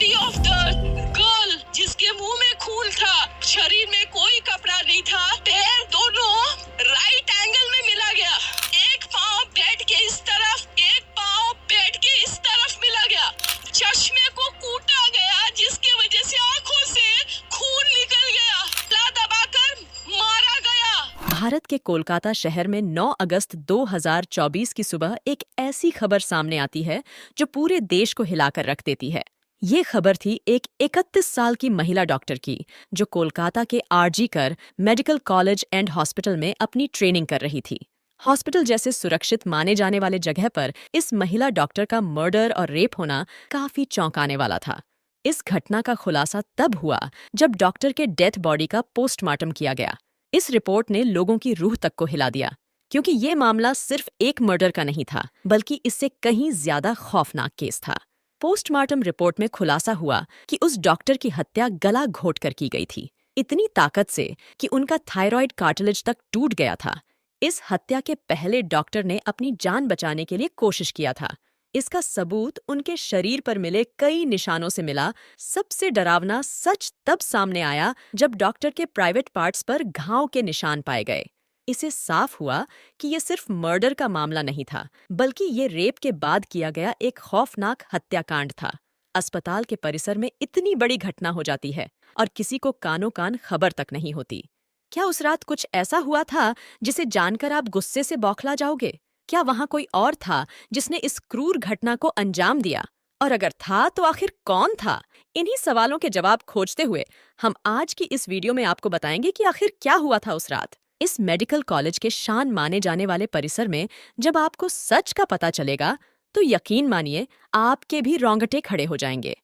Body of the girl जिसके मुंह में खून था, शरीर में कोई कपड़ा नहीं था, पैर दोनों राइट एंगल में मिला गया। एक पाँव बेड के इस तरफ, एक पाँव बेड के इस तरफ मिला गया। चश्मे को कूटा गया जिसकी वजह से आंखों से खून निकल गया। ला दबाकर मारा गया। भारत के कोलकाता शहर में 9 अगस्त 2024 की सुबह एक ऐसी खबर सामने आती है जो पूरे देश को हिलाकर रख देती है। ये खबर थी एक 31 साल की महिला डॉक्टर की जो कोलकाता के आरजी कर मेडिकल कॉलेज एंड हॉस्पिटल में अपनी ट्रेनिंग कर रही थी। हॉस्पिटल जैसे सुरक्षित माने जाने वाले जगह पर इस महिला डॉक्टर का मर्डर और रेप होना काफी चौंकाने वाला था। इस घटना का खुलासा तब हुआ जब डॉक्टर के डेथ बॉडी का पोस्टमार्टम किया गया। इस रिपोर्ट ने लोगों की रूह तक को हिला दिया, क्योंकि ये मामला सिर्फ एक मर्डर का नहीं था, बल्कि इससे कहीं ज्यादा खौफनाक केस था। पोस्टमार्टम रिपोर्ट में खुलासा हुआ कि उस डॉक्टर की हत्या गला घोंटकर की गई थी, इतनी ताकत से कि उनका थायराइड कार्टिलेज तक टूट गया था। इस हत्या के पहले डॉक्टर ने अपनी जान बचाने के लिए कोशिश किया था। इसका सबूत उनके शरीर पर मिले कई निशानों से मिला। सबसे डरावना सच तब सामने आया जब डॉक्टर के प्राइवेट पार्ट्स पर घाव के निशान पाए गए। इसे साफ हुआ कि यह सिर्फ मर्डर का मामला नहीं था, बल्कि ये रेप के बाद किया गया एक खौफनाक हत्याकांड था। अस्पताल के परिसर में इतनी बड़ी घटना हो जाती है और किसी को कानो कान खबर तक नहीं होती। क्या उस रात कुछ ऐसा हुआ था जिसे जानकर आप गुस्से से बौखला जाओगे? क्या वहां कोई और था जिसने इस क्रूर घटना को अंजाम दिया? और अगर था तो आखिर कौन था? इन्हीं सवालों के जवाब खोजते हुए हम आज की इस वीडियो में आपको बताएंगे कि आखिर क्या हुआ था उस रात। इस मेडिकल कॉलेज के शान माने जाने वाले परिसर में जब आपको सच का पता चलेगा तो यकीन मानिए आपके भी रोंगटे खड़े हो जाएंगे।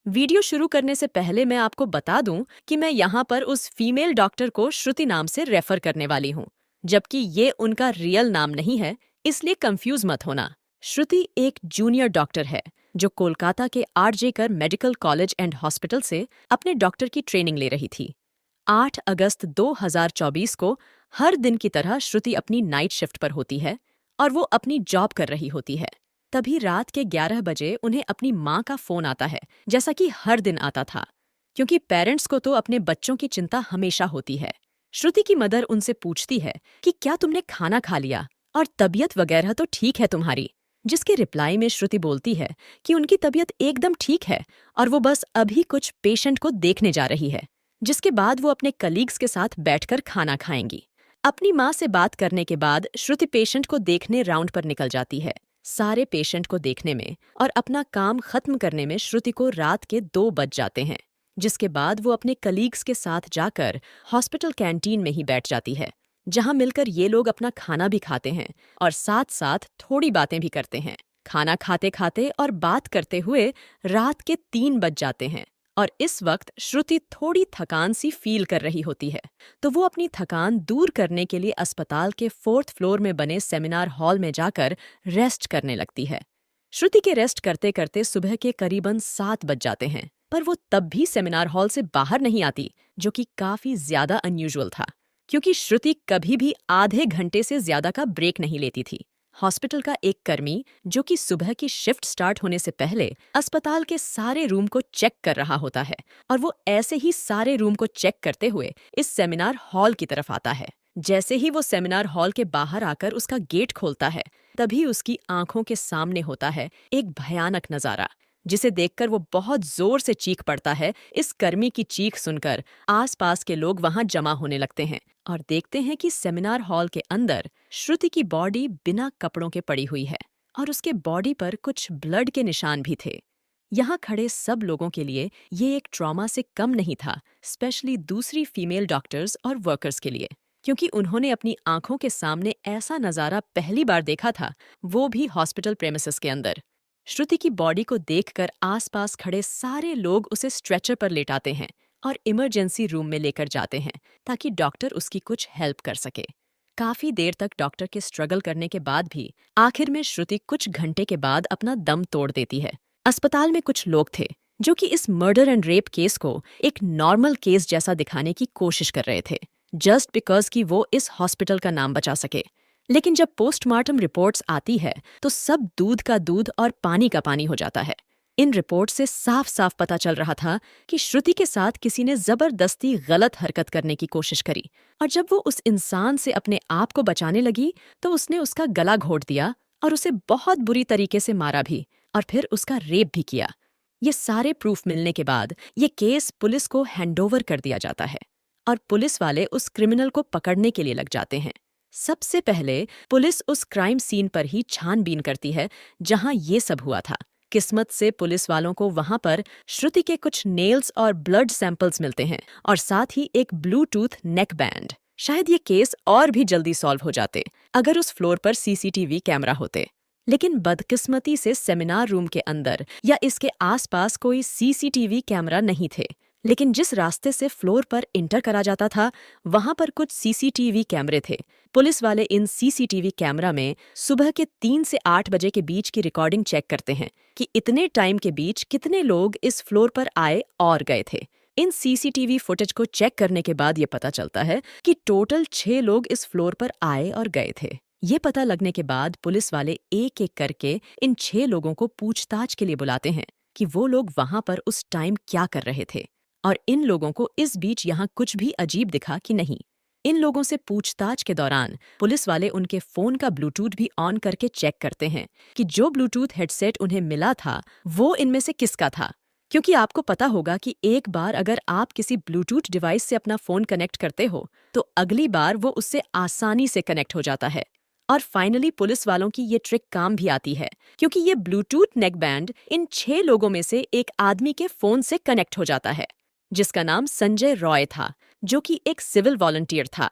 वीडियो शुरू करने से पहले मैं आपको बता दूं कि मैं यहाँ पर उस फीमेल डॉक्टर को श्रुति नाम से रेफर करने वाली हूँ, जबकि ये उनका रियल नाम नहीं है, इसलिए कंफ्यूज मत होना। श्रुति एक जूनियर डॉक्टर है जो कोलकाता के आरजे कर मेडिकल कॉलेज एंड हॉस्पिटल से अपने डॉक्टर की ट्रेनिंग ले रही थी। 8 अगस्त 2024 को हर दिन की तरह श्रुति अपनी नाइट शिफ्ट पर होती है और वो अपनी जॉब कर रही होती है। तभी रात के 11 बजे उन्हें अपनी माँ का फोन आता है, जैसा कि हर दिन आता था, क्योंकि पेरेंट्स को तो अपने बच्चों की चिंता हमेशा होती है। श्रुति की मदर उनसे पूछती है कि क्या तुमने खाना खा लिया और तबीयत वगैरह तो ठीक है तुम्हारी, जिसके रिप्लाई में श्रुति बोलती है कि उनकी तबीयत एकदम ठीक है और वो बस अभी कुछ पेशेंट को देखने जा रही है, जिसके बाद वो अपने कलीग्स के साथ बैठकर खाना खाएंगी। अपनी माँ से बात करने के बाद श्रुति पेशेंट को देखने राउंड पर निकल जाती है। सारे पेशेंट को देखने में और अपना काम खत्म करने में श्रुति को रात के 2 बज जाते हैं, जिसके बाद वो अपने कलीग्स के साथ जाकर हॉस्पिटल कैंटीन में ही बैठ जाती है, जहां मिलकर ये लोग अपना खाना भी खाते हैं और साथ साथ थोड़ी बातें भी करते हैं। खाना खाते खाते और बात करते हुए रात के 3 बज जाते हैं और इस वक्त श्रुति थोड़ी थकान सी फील कर रही होती है, तो वो अपनी थकान दूर करने के लिए अस्पताल के 4th फ्लोर में बने सेमिनार हॉल में जाकर रेस्ट करने लगती है। श्रुति के रेस्ट करते करते सुबह के करीबन 7 बज जाते हैं, पर वो तब भी सेमिनार हॉल से बाहर नहीं आती, जो कि काफी ज्यादा अनयूजुअल था, क्योंकि श्रुति कभी भी आधे घंटे से ज्यादा का ब्रेक नहीं लेती थी। हॉस्पिटल का एक कर्मी जो कि सुबह की शिफ्ट स्टार्ट होने से पहले अस्पताल के सारे रूम को चेक कर रहा होता है और वो ऐसे ही सारे रूम को चेक करते हुए इस सेमिनार हॉल की तरफ आता है। जैसे ही वो सेमिनार हॉल के बाहर आकर उसका गेट खोलता है, तभी उसकी आंखों के सामने होता है एक भयानक नजारा, जिसे देखकर वो बहुत जोर से चीख पड़ता है। इस कर्मी की चीख सुनकर आसपास के लोग वहां जमा होने लगते हैं और देखते हैं कि सेमिनार हॉल के अंदर श्रुति की बॉडी बिना कपड़ों के पड़ी हुई है और उसके बॉडी पर कुछ ब्लड के निशान भी थे। यहाँ खड़े सब लोगों के लिए ये एक ट्रॉमा से कम नहीं था, स्पेशली दूसरी फीमेल डॉक्टर्स और वर्कर्स के लिए, क्योंकि उन्होंने अपनी आंखों के सामने ऐसा नजारा पहली बार देखा था, वो भी हॉस्पिटल प्रेमिसेस के अंदर। श्रुति की बॉडी को देखकर आसपास खड़े सारे लोग उसे स्ट्रेचर पर लेटाते हैं और इमरजेंसी रूम में लेकर जाते हैं ताकि डॉक्टर उसकी कुछ हेल्प कर सके। काफी देर तक डॉक्टर के स्ट्रगल करने के बाद भी आखिर में श्रुति कुछ घंटे के बाद अपना दम तोड़ देती है। अस्पताल में कुछ लोग थे जो कि इस मर्डर एंड रेप केस को एक नॉर्मल केस जैसा दिखाने की कोशिश कर रहे थे, जस्ट बिकॉज कि वो इस हॉस्पिटल का नाम बचा सके। लेकिन जब पोस्टमार्टम रिपोर्ट्स आती है तो सब दूध का दूध और पानी का पानी हो जाता है। इन रिपोर्ट से साफ साफ पता चल रहा था कि श्रुति के साथ किसी ने जबरदस्ती गलत हरकत करने की कोशिश करी, और जब वो उस इंसान से अपने आप को बचाने लगी तो उसने उसका गला घोट दिया और उसे बहुत बुरी तरीके से मारा भी, और फिर उसका रेप भी किया। ये सारे प्रूफ मिलने के बाद ये केस पुलिस को हैंडओवर कर दिया जाता है और पुलिस वाले उस क्रिमिनल को पकड़ने के लिए लग जाते हैं। सबसे पहले पुलिस उस क्राइम सीन पर ही छानबीन करती है जहां ये सब हुआ था। किस्मत से पुलिस वालों को वहां पर श्रुति के कुछ नेल्स और ब्लड सैंपल्स मिलते हैं और साथ ही एक ब्लूटूथ नेक बैंड। शायद ये केस और भी जल्दी सॉल्व हो जाते अगर उस फ्लोर पर सीसीटीवी कैमरा होते, लेकिन बदकिस्मती से सेमिनार रूम के अंदर या इसके आसपास कोई सीसीटीवी कैमरा नहीं थे। लेकिन जिस रास्ते से फ्लोर पर इंटर करा जाता था वहां पर कुछ सीसीटीवी कैमरे थे। पुलिस वाले इन सीसीटीवी कैमरा में सुबह के 3 से 8 बजे के बीच की रिकॉर्डिंग चेक करते हैं कि इतने टाइम के बीच कितने लोग इस फ्लोर पर आए और गए थे। इन सीसीटीवी फुटेज को चेक करने के बाद ये पता चलता है कि टोटल 6 लोग इस फ्लोर पर आए और गए थे। ये पता लगने के बाद पुलिस वाले एक एक करके इन 6 लोगों को पूछताछ के लिए बुलाते हैं कि वो लोग वहां पर उस टाइम क्या कर रहे थे, और इन लोगों को इस बीच यहाँ कुछ भी अजीब दिखा कि नहीं। इन लोगों से पूछताछ के दौरान पुलिस वाले उनके फोन का ब्लूटूथ भी ऑन करके चेक करते हैं कि जो ब्लूटूथ हेडसेट उन्हें मिला था वो इनमें से किसका था, क्योंकि आपको पता होगा कि एक बार अगर आप किसी ब्लूटूथ डिवाइस से अपना फोन कनेक्ट करते हो तो अगली बार वो उससे आसानी से कनेक्ट हो जाता है। और फाइनली पुलिस वालों की ये ट्रिक काम भी आती है, क्योंकि ये ब्लूटूथ नेक बैंड इन 6 लोगों में से एक आदमी के फोन से कनेक्ट हो जाता है जिसका नाम संजय रॉय था, जो कि एक सिविल वॉलंटियर था।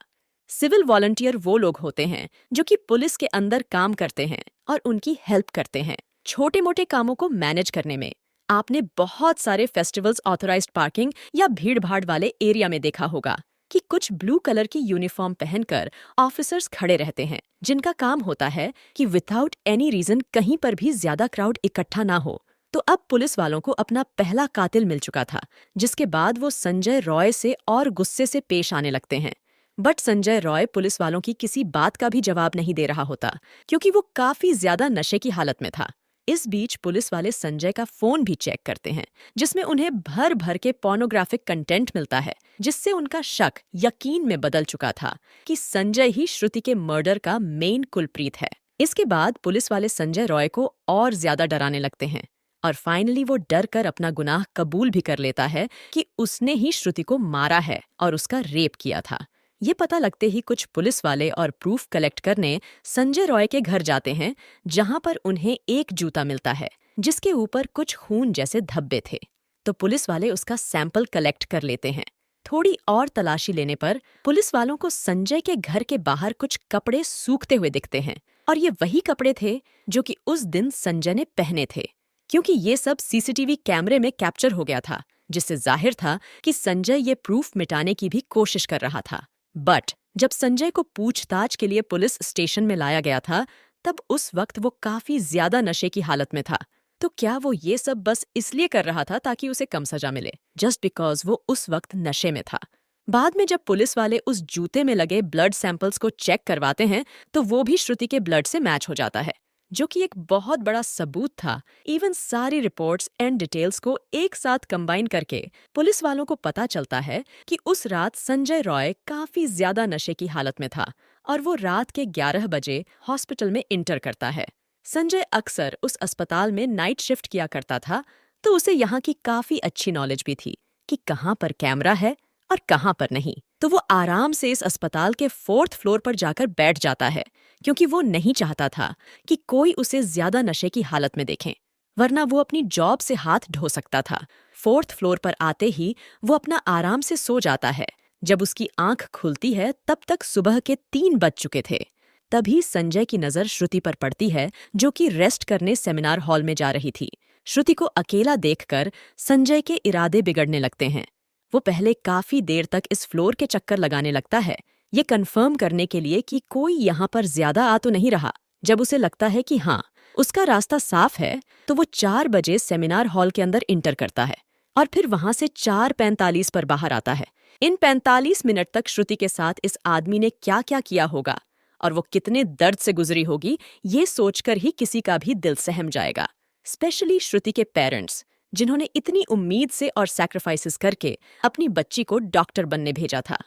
सिविल वॉलंटियर वो लोग होते हैं जो कि पुलिस के अंदर काम करते हैं और उनकी हेल्प करते हैं छोटे मोटे कामों को मैनेज करने में। आपने बहुत सारे फेस्टिवल्स ऑथराइज्ड पार्किंग या भीड़ भाड़ वाले एरिया में देखा होगा कि कुछ ब्लू कलर की यूनिफॉर्म पहनकर ऑफिसर्स खड़े रहते हैं जिनका काम होता है कि विदाउट एनी रीजन कहीं पर भी ज्यादा क्राउड इकट्ठा ना हो। तो अब पुलिस वालों को अपना पहला कातिल मिल चुका था, जिसके बाद वो संजय रॉय से और गुस्से से पेश आने लगते हैं। बट संजय रॉय पुलिस वालों की किसी बात का भी जवाब नहीं दे रहा होता, क्योंकि वो काफी ज्यादा नशे की हालत में था। इस बीच पुलिस वाले संजय का फोन भी चेक करते हैं, जिसमें उन्हें भर भर के पोर्नोग्राफिक कंटेंट मिलता है, जिससे उनका शक यकीन में बदल चुका था कि संजय ही श्रुति के मर्डर का मेन कुलप्रीत है। इसके बाद पुलिस वाले संजय रॉय को और ज्यादा डराने लगते हैं और फाइनली वो डर कर अपना गुनाह कबूल भी कर लेता है कि उसने ही श्रुति को मारा है और उसका रेप किया था। ये पता लगते ही कुछ पुलिस वाले और प्रूफ कलेक्ट करने संजय रॉय के घर जाते हैं, जहां पर उन्हें एक जूता मिलता है जिसके ऊपर कुछ खून जैसे धब्बे थे। तो पुलिस वाले उसका सैंपल कलेक्ट कर लेते हैं। थोड़ी और तलाशी लेने पर पुलिस वालों को संजय के घर के बाहर कुछ कपड़े सूखते हुए दिखते हैं, और ये वही कपड़े थे जो कि उस दिन संजय ने पहने थे, क्योंकि ये सब सीसीटीवी कैमरे में कैप्चर हो गया था, जिससे जाहिर था कि संजय ये प्रूफ मिटाने की भी कोशिश कर रहा था। बट जब संजय को पूछताछ के लिए पुलिस स्टेशन में लाया गया था, तब उस वक्त वो काफी ज्यादा नशे की हालत में था। तो क्या वो ये सब बस इसलिए कर रहा था ताकि उसे कम सजा मिले, जस्ट बिकॉज वो उस वक्त नशे में था? बाद में जब पुलिस वाले उस जूते में लगे ब्लड सैंपल्स को चेक करवाते हैं तो वो भी श्रुति के ब्लड से मैच हो जाता है, जो कि एक बहुत बड़ा सबूत था। इवन सारी रिपोर्ट्स एंड डिटेल्स को एक साथ कंबाइन करके पुलिस वालों को पता चलता है कि उस रात संजय रॉय काफी ज्यादा नशे की हालत में था और वो रात के 11 बजे हॉस्पिटल में इंटर करता है। संजय अक्सर उस अस्पताल में नाइट शिफ्ट किया करता था, तो उसे यहाँ की काफी अच्छी नॉलेज भी थी कि कहाँ पर कैमरा है और कहाँ पर नहीं। तो वो आराम से इस अस्पताल के 4th फ्लोर पर जाकर बैठ जाता है, क्योंकि वो नहीं चाहता था कि कोई उसे ज्यादा नशे की हालत में देखे, वरना वो अपनी जॉब से हाथ धो सकता था। 4th फ्लोर पर आते ही वो अपना आराम से सो जाता है। जब उसकी आंख खुलती है तब तक सुबह के 3 बज चुके थे। तभी संजय की नजर श्रुति पर पड़ती है, जो कि रेस्ट करने सेमिनार हॉल में जा रही थी। श्रुति को अकेला देखकर संजय के इरादे बिगड़ने लगते हैं। वो पहले काफी देर तक इस फ्लोर के चक्कर लगाने लगता है, ये कंफर्म करने के लिए कि कोई यहाँ पर ज्यादा आ तो नहीं रहा। जब उसे लगता है कि हाँ, उसका रास्ता साफ है, तो वो 4 बजे सेमिनार हॉल के अंदर इंटर करता है और फिर वहां से 4:45 पर बाहर आता है। इन 45 मिनट तक श्रुति के साथ इस आदमी ने क्या क्या किया होगा और वो कितने दर्द से गुजरी होगी, ये सोचकर ही किसी का भी दिल सहम जाएगा। स्पेशली श्रुति के पेरेंट्स, जिन्होंने इतनी उम्मीद से और सैक्रिफाइसेस करके अपनी बच्ची को डॉक्टर बनने भेजा था।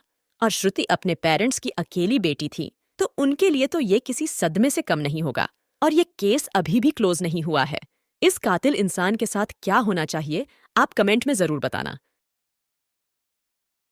और श्रुति अपने पेरेंट्स की अकेली बेटी थी, तो उनके लिए तो ये किसी सदमे से कम नहीं होगा। और ये केस अभी भी क्लोज नहीं हुआ है। इस कातिल इंसान के साथ क्या होना चाहिए, आप कमेंट में जरूर बताना।